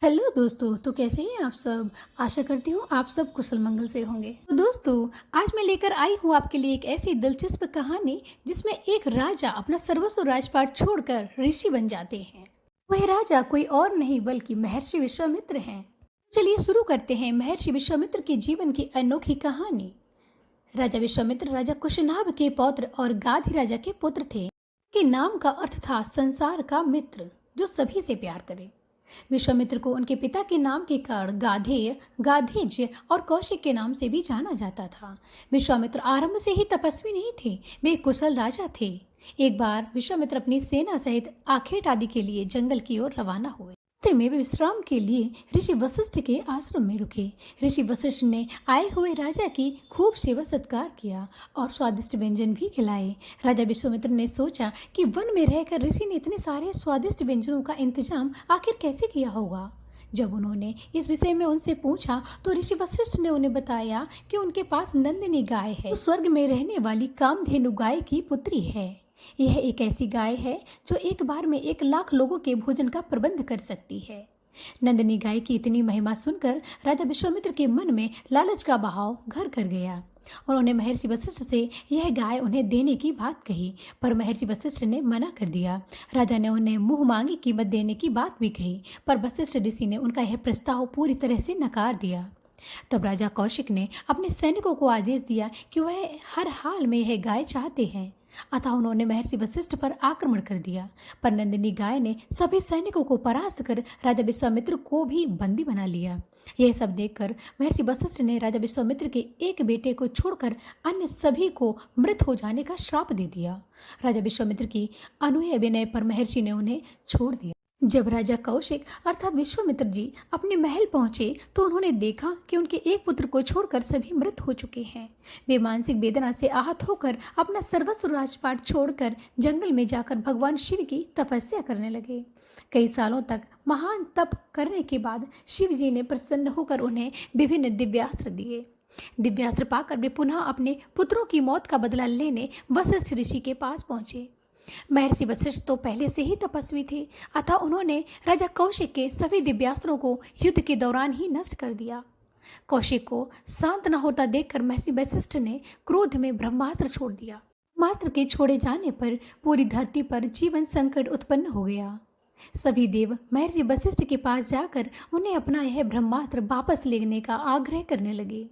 Hello दोस्तों, तो कैसे हैं आप सब। आशा करती हूँ आप सब कुशल मंगल से होंगे। तो दोस्तों, आज मैं लेकर आई हूँ आपके लिए एक ऐसी दिलचस्प कहानी जिसमें एक राजा अपना सर्वस्व राजपाट छोड़कर ऋषि बन जाते हैं। वह राजा कोई और नहीं बल्कि महर्षि विश्वामित्र हैं। चलिए शुरू करते हैं महर्षि विश्वामित्र के जीवन की अनोखी कहानी। राजा विश्वामित्र राजा कुशनाभ के पौत्र और गाधी राजा के पुत्र थे। के नाम का अर्थ था संसार का मित्र, जो सभी से प्यार करे। विश्वामित्र को उनके पिता के नाम के कारण गाधेय, गाधेज्य और कौशिक के नाम से भी जाना जाता था। विश्वामित्र आरंभ से ही तपस्वी नहीं थे, वे एक कुशल राजा थे। एक बार विश्वामित्र अपनी सेना सहित आखेट आदि के लिए जंगल की ओर रवाना हुए। रास्ते में वे विश्राम के लिए ऋषि वशिष्ठ के आश्रम में रुके। ऋषि वशिष्ठ ने आए हुए राजा की खूब सेवा सत्कार किया और स्वादिष्ट व्यंजन भी खिलाए। राजा विश्वामित्र ने सोचा कि वन में रहकर ऋषि ने इतने सारे स्वादिष्ट व्यंजनों का इंतजाम आखिर कैसे किया होगा। जब उन्होंने इस विषय में उनसे पूछा तो ऋषि वशिष्ठ ने उन्हें बताया कि उनके पास नंदिनी गाय है, जो स्वर्ग में रहने वाली कामधेनु गाय की पुत्री है। यह एक ऐसी गाय है जो एक बार में 1 लाख लोगों के भोजन का प्रबंध कर सकती है। नंदिनी गाय की इतनी महिमा सुनकर राजा विश्वामित्र के मन में लालच का बहाव घर कर गया। उन्होंने महर्षि वशिष्ठ से यह गाय उन्हें देने की बात कही, पर महर्षि वशिष्ठ ने मना कर दिया। राजा ने उन्हें मुंह मांगी कीमत देने की बात भी कही, पर वशिष्ठ ऋषि ने उनका यह प्रस्ताव पूरी तरह से नकार दिया। तब राजा कौशिक ने अपने सैनिकों को आदेश दिया कि वह हर हाल में यह गाय चाहते हैं। अतः उन्होंने महर्षि वशिष्ठ पर आक्रमण कर दिया, पर नंदिनी गाय ने सभी सैनिकों को परास्त कर राजा विश्वामित्र को भी बंदी बना लिया। यह सब देखकर महर्षि वशिष्ठ ने राजा विश्वामित्र के एक बेटे को छोड़कर अन्य सभी को मृत हो जाने का श्राप दे दिया। राजा विश्वामित्र की अनुनय विनय पर महर्षि ने उन्हें छोड़ दिया। जब राजा कौशिक अर्थात विश्वामित्र जी अपने महल पहुंचे तो उन्होंने देखा कि उनके एक पुत्र को छोड़कर सभी मृत हो चुके हैं। वे मानसिक वेदना से आहत होकर अपना सर्वस्व राजपाट छोड़कर जंगल में जाकर भगवान शिव की तपस्या करने लगे। कई सालों तक महान तप करने के बाद शिव जी ने प्रसन्न होकर उन्हें विभिन्न दिव्यास्त्र दिए। दिव्यास्त्र पाकर वे पुनः अपने पुत्रों की मौत का बदला लेने वशिष्ठ ऋषि के पास पहुंचे। महर्षि वशिष्ठ तो पहले से ही तपस्वी थे, अतः उन्होंने राजा कौशिक के सभी दिव्यास्त्रों को युद्ध के दौरान ही नष्ट कर दिया। कौशिक को शांत न होता देखकर महर्षि वशिष्ठ ने क्रोध में ब्रह्मास्त्र छोड़ दिया। ब्रह्मास्त्र के छोड़े जाने पर पूरी धरती पर जीवन संकट उत्पन्न हो गया। सभी देव महर्षि वशिष्ठ के पास जाकर उन्हें अपना यह ब्रह्मास्त्र वापस लेने का आग्रह करने लगे।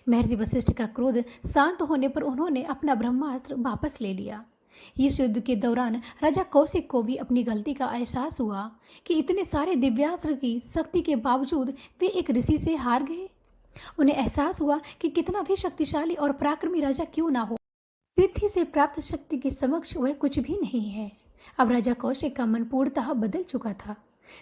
महर्षि वशिष्ठ का क्रोध शांत होने पर उन्होंने अपना ब्रह्मास्त्र वापस ले लिया। इस युद्ध के दौरान राजा कौशिक को भी अपनी गलती का एहसास हुआ कि इतने सारे दिव्यास्त्र की शक्ति के बावजूद वे एक ऋषि से हार गए। उन्हें एहसास हुआ कि कितना भी शक्तिशाली और पराक्रमी राजा क्यों ना हो, सिद्धि से प्राप्त शक्ति के समक्ष वह कुछ भी नहीं है। अब राजा कौशिक का मन पूर्णतः बदल चुका था।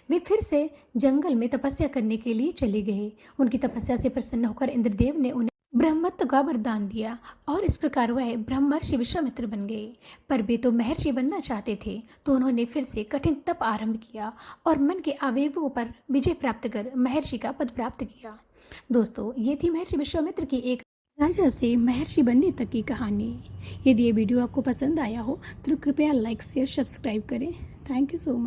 वे फिर से जंगल में तपस्या करने के लिए चले गए। उनकी तपस्या से प्रसन्न होकर इंद्रदेव ने उन्हें ब्रह्मत्व का वरदान दिया और इस प्रकार वह ब्रह्मर्षि विश्वामित्र बन गए। पर वे तो महर्षि बनना चाहते थे, तो उन्होंने फिर से कठिन तप आरंभ किया और मन के अवयवों पर विजय प्राप्त कर महर्षि का पद प्राप्त किया। दोस्तों, ये थी महर्षि विश्वामित्र की एक राजा से महर्षि बनने तक की कहानी। यदि ये वीडियो आपको पसंद आया हो तो कृपया लाइक शेयर सब्सक्राइब करें। Thank you so much.